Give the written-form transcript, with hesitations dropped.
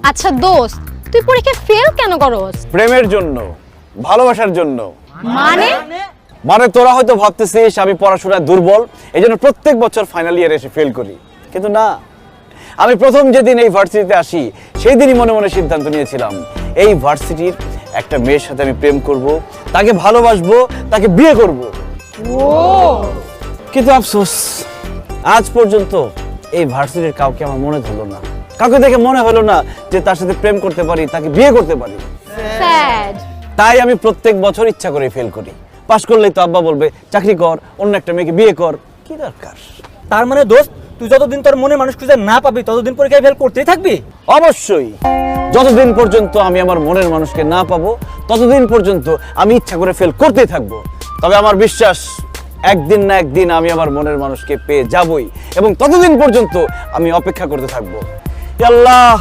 আচ্ছা দোস্ত, তুই পরীক্ষা ফেল কেন করস? প্রেমের জন্য, ভালোবাসার জন্য। মানে মানে তোরা হয়তো ভাবতেছিস আমি পড়াশোনায় দুর্বল, এইজন্য প্রত্যেক বছর ফাইনাল ইয়ারে এসে ফেল করি, কিন্তু না। আমি প্রথম যেদিন এই ভার্সিটিতে আসি সেই দিনই মনে মনে সিদ্ধান্ত নিয়েছিলাম এই ভার্সিটির একটা মেয়ের সাথে আমি প্রেম করব, তাকে ভালোবাসবো, তাকে বিয়ে করব। কিন্তু আফসোস, আজ পর্যন্ত এই ভার্সিটির কাউকে আমার মনে ধরলো না, কাউকে দেখে মনে হলো না যে তার সাথে প্রেম করতে পারি, তাকে বিয়ে করতে পারি। স্যাড। তাই আমি প্রত্যেক বছর ইচ্ছা করে ফেল করি। পাশ করলেই তো আব্বা বলবে চাকরি কর, অন্য একটা মেয়েকে বিয়ে কর, কি দরকার। তার মানে দোস্ত, তুই যতদিন তোর মনে মানুষ খুঁজে না পাবি ততদিন পরীক্ষায় ফেল করতেই থাকবি? অবশ্যই, যতদিন পর্যন্ত আমি আমার মনের মানুষকে না পাবো ততদিন পর্যন্ত আমি ইচ্ছা করে ফেল করতেই থাকবো। তবে আমার বিশ্বাস একদিন না একদিন আমি আমার মনের মানুষকে পেয়ে যাবই, এবং ততদিন পর্যন্ত আমি অপেক্ষা করতে থাকবো। আল্লাহ,